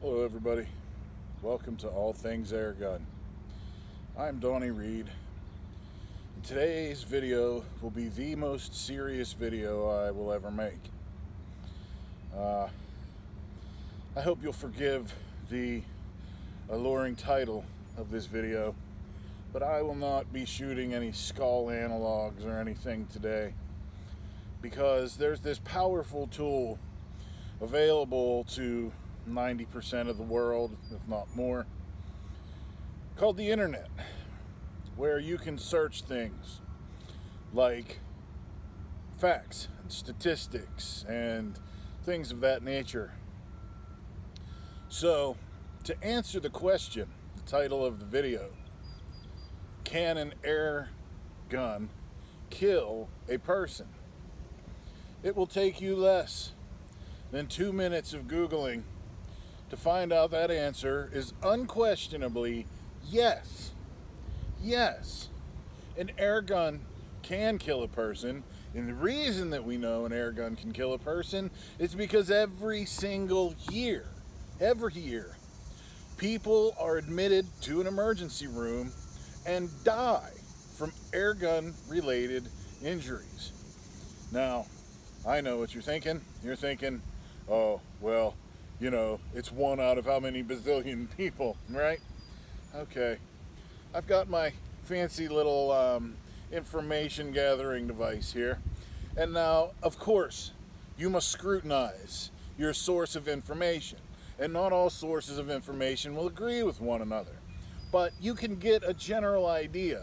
Hello everybody, welcome to All Things Airgun. I'm Donnie Reed. Today's video will be the most serious video I will ever make. I hope you'll forgive the alluring title of this video, but I will not be shooting any skull analogs or anything today, because there's this powerful tool available to 90% of the world, if not more, called the internet, where you can search things like facts and statistics and things of that nature. So, to answer the question, the title of the video, can an air gun kill a person? It will take you less than 2 minutes of Googling to find out that answer is unquestionably yes. Yes, an air gun can kill a person, and the reason that we know an air gun can kill a person is because every single year, people are admitted to an emergency room and die from air gun related injuries. Now, I know what you're thinking. You're thinking, oh, well, you know, it's one out of how many bazillion people, right? Okay. I've got my fancy little information gathering device here. And now, of course, you must scrutinize your source of information. And not all sources of information will agree with one another. But you can get a general idea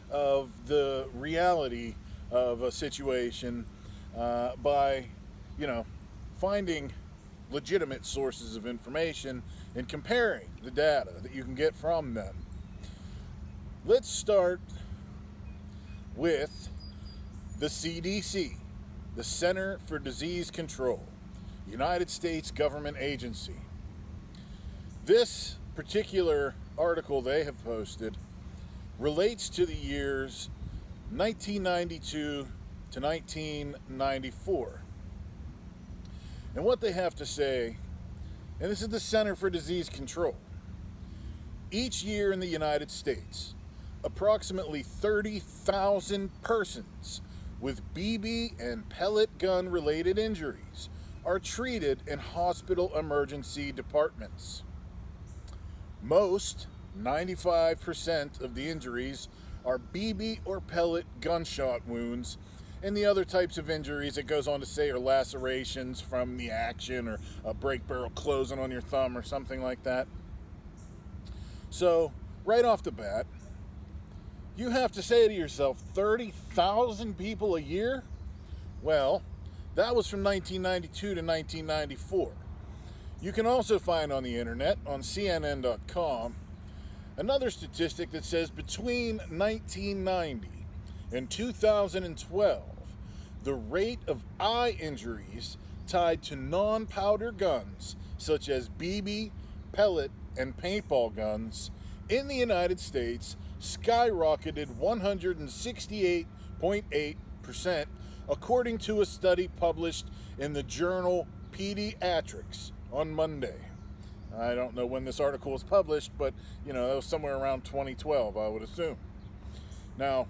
of the reality of a situation by, finding legitimate sources of information and comparing the data that you can get from them. Let's start with the CDC, the Center for Disease Control, United States government agency. This particular article they have posted relates to the years 1992 to 1994. And what they have to say, and this is the Center for Disease Control, each year in the United States, approximately 30,000 persons with BB and pellet gun related injuries are treated in hospital emergency departments. Most, 95% of the injuries, are BB or pellet gunshot wounds, and the other types of injuries, it goes on to say, are lacerations from the action or a brake barrel closing on your thumb or something like that. So, right off the bat, you have to say to yourself, 30,000 people a year? Well, that was from 1992 to 1994. You can also find on the internet, on CNN.com, another statistic that says between 1990 and 2012, the rate of eye injuries tied to non-powder guns, such as BB, pellet, and paintball guns, in the United States skyrocketed 168.8%, according to a study published in the journal Pediatrics on Monday. I don't know when this article was published, but, it was somewhere around 2012, I would assume. Now,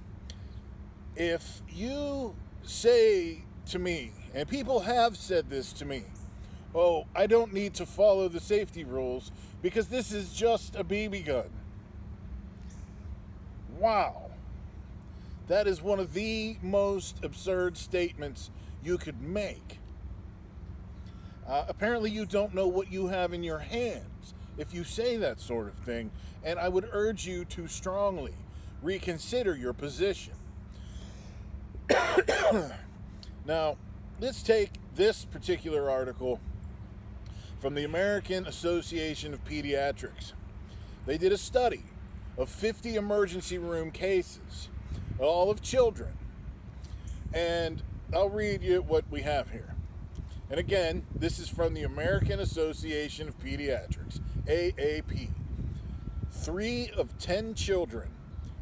if you say to me, and people have said this to me, oh, I don't need to follow the safety rules because this is just a BB gun. Wow. That is one of the most absurd statements you could make. Apparently you don't know what you have in your hands if you say that sort of thing, and I would urge you to strongly reconsider your position. Now, let's take this particular article from the American Association of Pediatrics. They did a study of 50 emergency room cases, all of children. And I'll read you what we have here. And again, this is from the American Association of Pediatrics, AAP. 3 of 10 children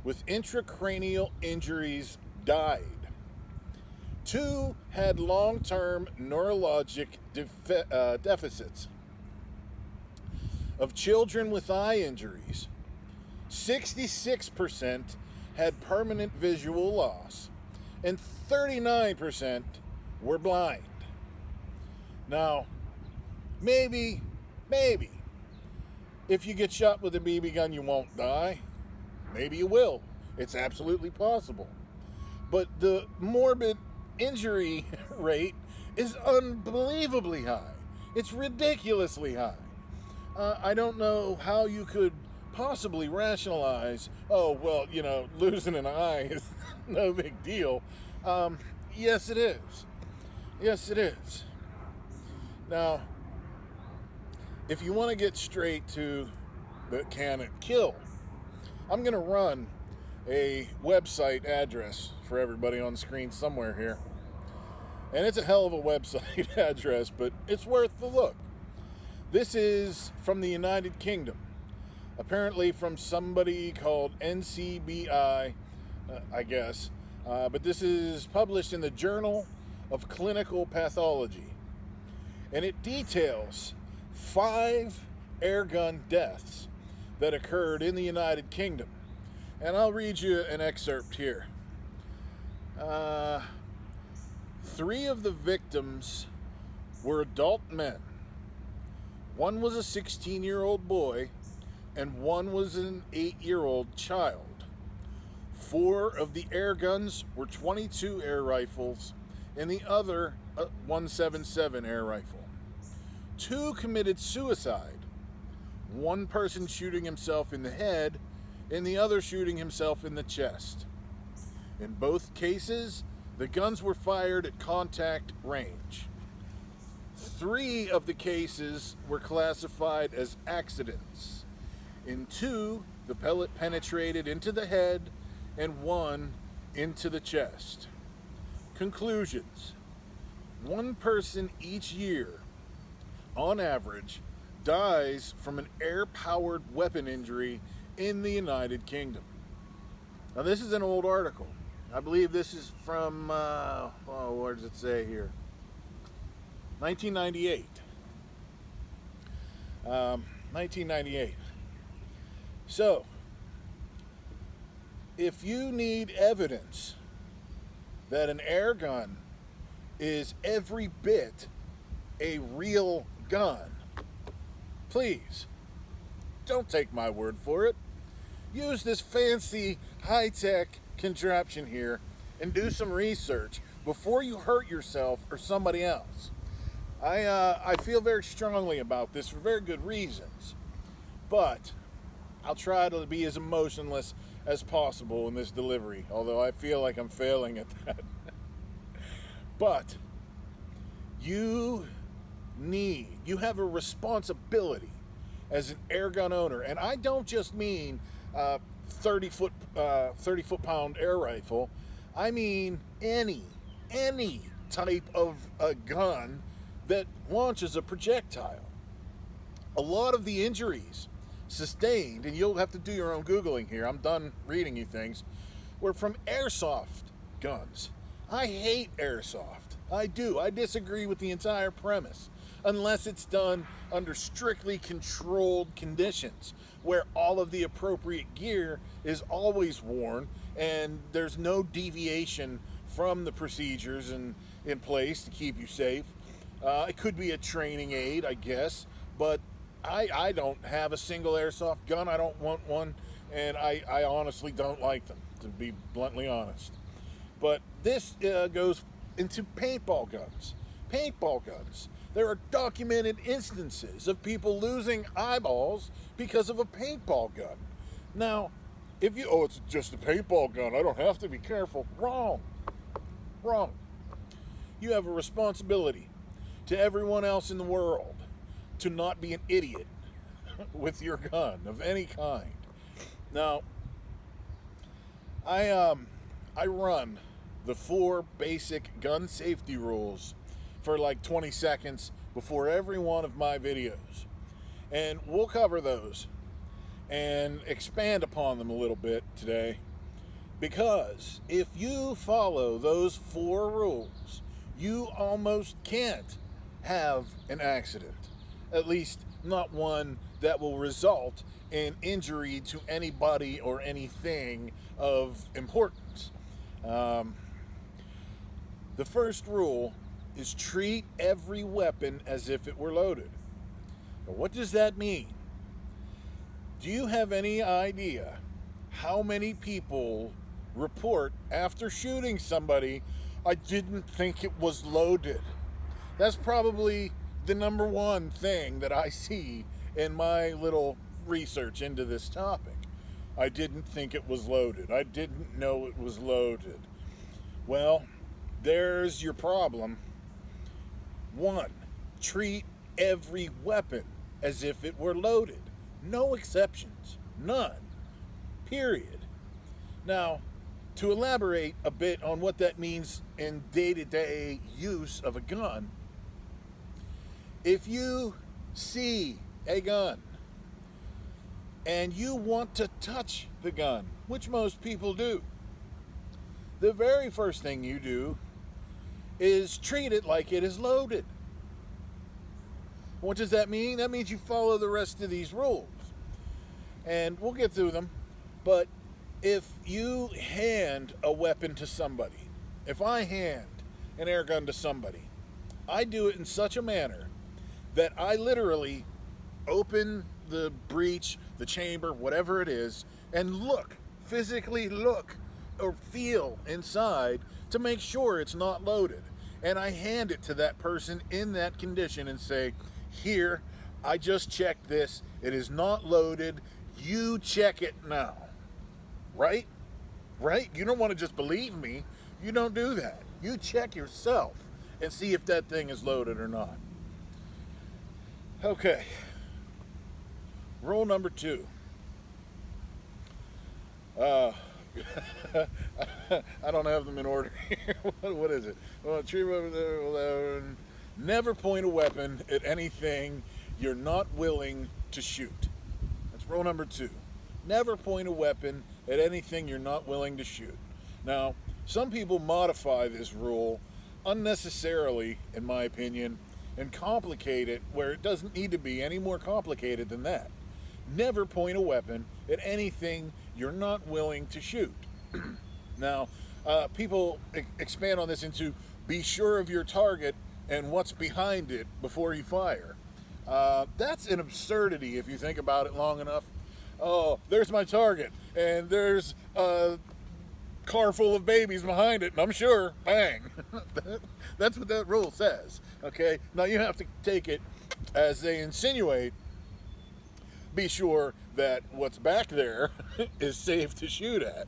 with intracranial injuries died. 2 had long-term neurologic deficits. of children with eye injuries, 66% had permanent visual loss, and 39% were blind. Now, maybe, if you get shot with a BB gun, you won't die. Maybe you will. It's absolutely possible. But the morbid injury rate is unbelievably high. It's ridiculously high. I don't know how you could possibly rationalize, oh, well, losing an eye is no big deal. Yes, it is. Yes, it is. Now, if you want to get straight to the can it kill, I'm going to run a website address for everybody on the screen somewhere here. And it's a hell of a website address, but it's worth the look. This is from the United Kingdom. Apparently from somebody called NCBI, I guess. But this is published in the Journal of Clinical Pathology. And it details 5 airgun deaths that occurred in the United Kingdom. And I'll read you an excerpt here. 3 of the victims were adult men. 1 was a 16-year-old boy, and 1 was an 8-year-old child. 4 of the air guns were .22 air rifles, and the other a .177 air rifle. 2 committed suicide. 1 person shooting himself in the head, and the other shooting himself in the chest. In both cases, the guns were fired at contact range. 3 of the cases were classified as accidents. In 2, the pellet penetrated into the head, and 1 into the chest. Conclusions. 1 person each year, on average, dies from an air-powered weapon injury in the United Kingdom. Now, this is an old article. I believe this is from, what does it say here? 1998. 1998. So, if you need evidence that an air gun is every bit a real gun, please, don't take my word for it. Use this fancy, high-tech contraption here and do some research before you hurt yourself or somebody else. I feel very strongly about this for very good reasons, but I'll try to be as emotionless as possible in this delivery, although I feel like I'm failing at that. But you have a responsibility as an airgun owner, and I don't just mean 30 foot-pound air rifle. I mean any type of a gun that launches a projectile. A lot of the injuries sustained, and you'll have to do your own Googling here, I'm done reading you things, were from airsoft guns. I hate airsoft. I do. I disagree with the entire premise, unless it's done under strictly controlled conditions, where all of the appropriate gear is always worn and there's no deviation from the procedures in place to keep you safe. It could be a training aid, I guess, but I don't have a single airsoft gun. I don't want one, and I honestly don't like them, to be bluntly honest. But this goes into paintball guns. Paintball guns. There are documented instances of people losing eyeballs because of a paintball gun. Now, if it's just a paintball gun, I don't have to be careful. Wrong. You have a responsibility to everyone else in the world to not be an idiot with your gun of any kind. Now, I run the 4 basic gun safety rules for like 20 seconds before every one of my videos. And we'll cover those and expand upon them a little bit today, because if you follow those 4 rules, you almost can't have an accident. At least not one that will result in injury to anybody or anything of importance. Um, the first rule is treat every weapon as if it were loaded. Now, what does that mean? Do you have any idea how many people report after shooting somebody, I didn't think it was loaded? That's probably the number one thing that I see in my little research into this topic. I didn't think it was loaded. I didn't know it was loaded. Well, there's your problem. One, treat every weapon as if it were loaded. No exceptions. None. Period. Now, to elaborate a bit on what that means in day-to-day use of a gun, if you see a gun and you want to touch the gun, which most people do, the very first thing you do is treat it like it is loaded. What does that mean? That means you follow the rest of these rules. And we'll get through them. But if you hand a weapon to somebody, if I hand an airgun to somebody, I do it in such a manner that I literally open the breech, the chamber, whatever it is, and look, physically look or feel inside to make sure it's not loaded. And I hand it to that person in that condition and say, here, I just checked this. It is not loaded. You check it now. Right? Right? You don't want to just believe me. You don't do that. You check yourself and see if that thing is loaded or not. Okay. Rule number 2. I don't have them in order here. What is it? Well, never point a weapon at anything you're not willing to shoot. That's rule number 2. Never point a weapon at anything you're not willing to shoot. Now, some people modify this rule unnecessarily, in my opinion, and complicate it where it doesn't need to be any more complicated than that. Never point a weapon at anything you're not willing to shoot. Now, people expand on this into be sure of your target and what's behind it before you fire. That's an absurdity if you think about it long enough. Oh, there's my target, and there's a car full of babies behind it, and I'm sure, bang. That's what that rule says, okay? Now you have to take it as they insinuate, be sure that what's back there is safe to shoot at.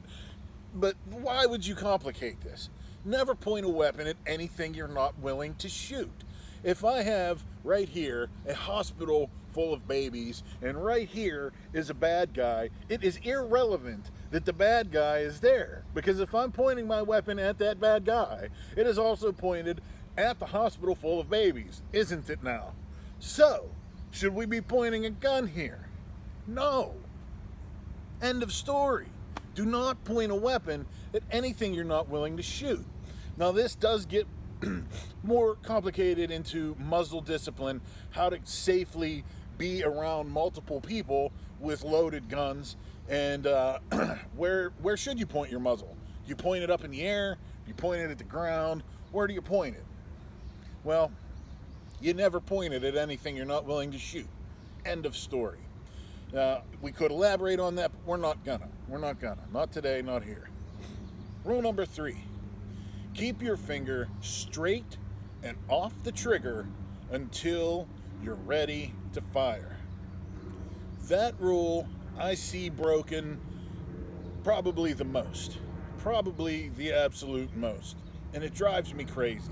But why would you complicate this? Never point a weapon at anything you're not willing to shoot. If I have right here a hospital full of babies and right here is a bad guy, it is irrelevant that the bad guy is there. Because if I'm pointing my weapon at that bad guy, it is also pointed at the hospital full of babies, isn't it now? So, should we be pointing a gun here? No. End of story. Do not point a weapon at anything you're not willing to shoot. Now, this does get more complicated into muzzle discipline, how to safely be around multiple people with loaded guns, and where should you point your muzzle? Do you point it up in the air? Do you point it at the ground? Where do you point it? Well, you never point it at anything you're not willing to shoot. End of story. We could elaborate on that, but we're not gonna. Not today, not here. Rule number 3. Keep your finger straight and off the trigger until you're ready to fire. That rule I see broken probably the most. Probably the absolute most. And it drives me crazy.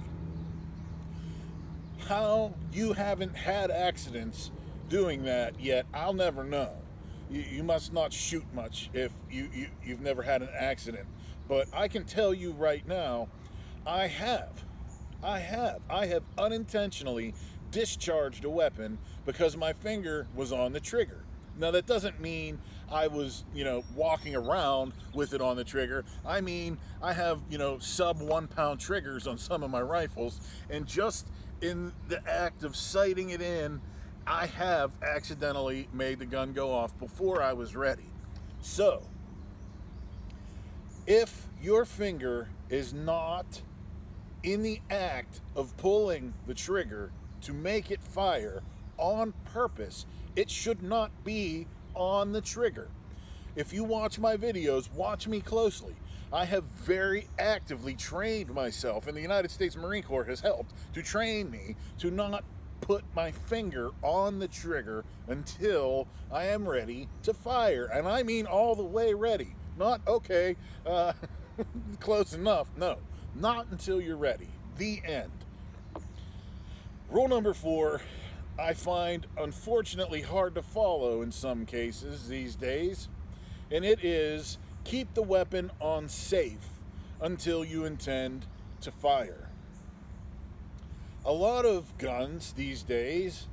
How you haven't had accidents doing that yet, I'll never know. You must not shoot much if you've never had an accident. But I can tell you right now, I have unintentionally discharged a weapon because my finger was on the trigger. Now, that doesn't mean I was, walking around with it on the trigger. I mean, I have, sub 1 pound triggers on some of my rifles, and just in the act of sighting it in, I have accidentally made the gun go off before I was ready. So, if your finger is not in the act of pulling the trigger to make it fire on purpose, it should not be on the trigger. If you watch my videos, watch me closely. I have very actively trained myself, and the United States Marine Corps has helped to train me to not put my finger on the trigger until I am ready to fire. And I mean all the way ready. Not, okay, close enough. No, not until you're ready. The end. Rule number 4, I find unfortunately hard to follow in some cases these days, and it is keep the weapon on safe until you intend to fire. A lot of guns these days,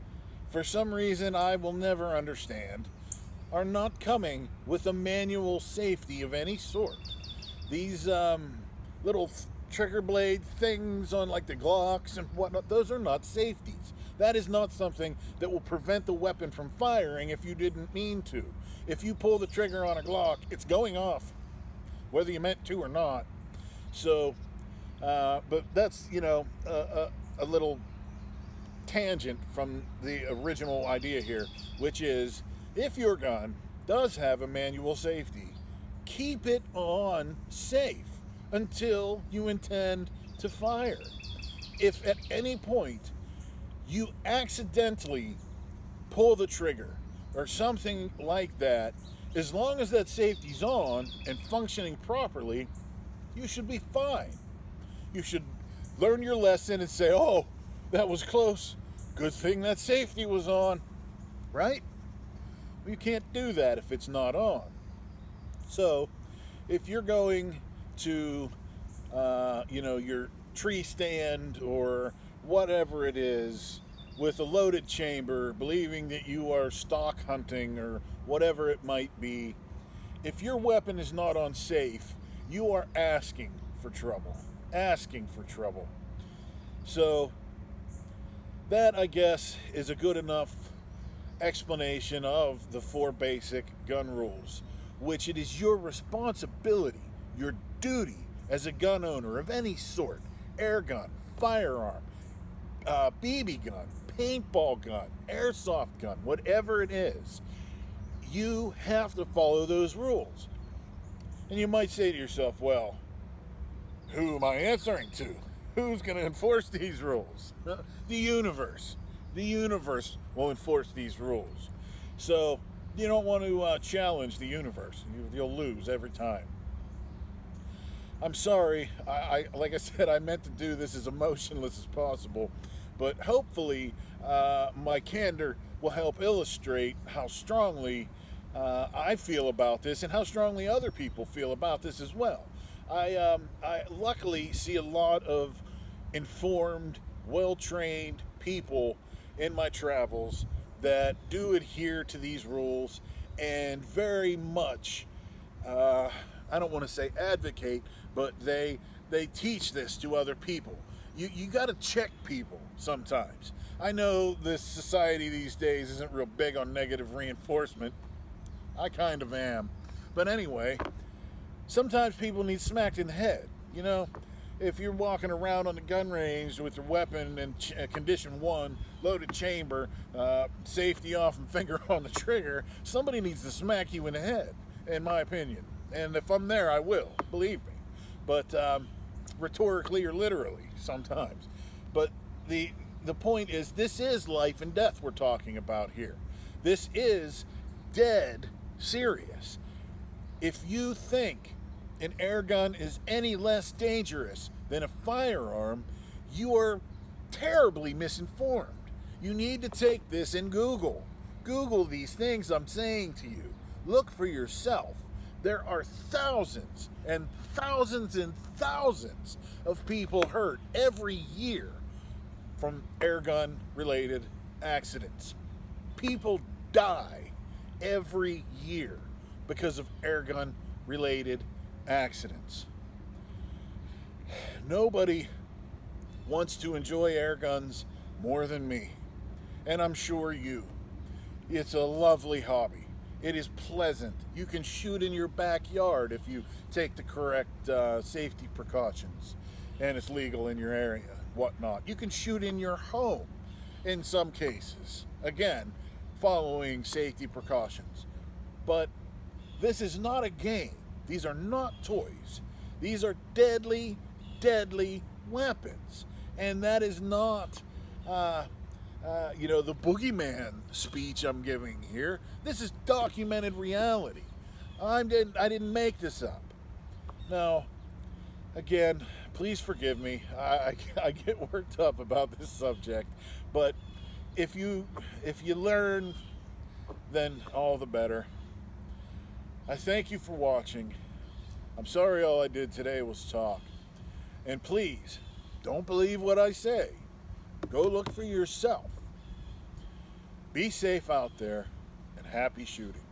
for some reason I will never understand, are not coming with a manual safety of any sort. These little trigger blade things on like the Glocks and whatnot, those are not safeties. That is not something that will prevent the weapon from firing if you didn't mean to. If you pull the trigger on a Glock, it's going off, whether you meant to or not. So, but that's, a little tangent from the original idea here, which is if your gun does have a manual safety, keep it on safe until you intend to fire. If at any point you accidentally pull the trigger or something like that, as long as that safety's on and functioning properly, you should be fine. You should learn your lesson and say, oh, that was close. Good thing that safety was on, right? You can't do that if it's not on. So, if you're going to, your tree stand or whatever it is with a loaded chamber, believing that you are stalk hunting or whatever it might be, if your weapon is not on safe, you are asking for trouble. Asking for trouble. So, that, I guess, is a good enough explanation of the 4 basic gun rules, which it is your responsibility, your duty as a gun owner of any sort, air gun, firearm, BB gun, paintball gun, airsoft gun, whatever it is, you have to follow those rules. And you might say to yourself, well, who am I answering to? Who's going to enforce these rules? The universe. The universe will enforce these rules. So you don't want to challenge the universe. You'll lose every time. I'm sorry. Like I said, I meant to do this as emotionless as possible. But hopefully my candor will help illustrate how strongly I feel about this and how strongly other people feel about this as well. I luckily see a lot of informed, well-trained people in my travels that do adhere to these rules and very much, I don't want to say advocate, but they teach this to other people. You got to check people sometimes. I know this society these days isn't real big on negative reinforcement. I kind of am. But anyway, sometimes people need smacked in the head. If you're walking around on the gun range with your weapon in condition 1, loaded chamber, safety off and finger on the trigger, somebody needs to smack you in the head, in my opinion. And if I'm there, I will, believe me. But rhetorically or literally sometimes. But the point is, this is life and death we're talking about here. This is dead serious. If you think an air gun is any less dangerous than a firearm, you are terribly misinformed. You need to take this and Google these things I'm saying to you. Look for yourself. There are thousands and thousands and thousands of people hurt every year from air gun related accidents. People die every year because of air gun related accidents. Nobody wants to enjoy air guns more than me, and I'm sure you. It's a lovely hobby. It is pleasant. You can shoot in your backyard if you take the correct safety precautions, and it's legal in your area, whatnot. You can shoot in your home in some cases. Again, following safety precautions. But this is not a game. These are not toys. These are deadly, deadly weapons. And that is not, the boogeyman speech I'm giving here. This is documented reality. I didn't make this up. Now, again, please forgive me. I get worked up about this subject, but if you learn, then all the better. I thank you for watching. I'm sorry all I did today was talk. And please, don't believe what I say. Go look for yourself. Be safe out there, and happy shooting.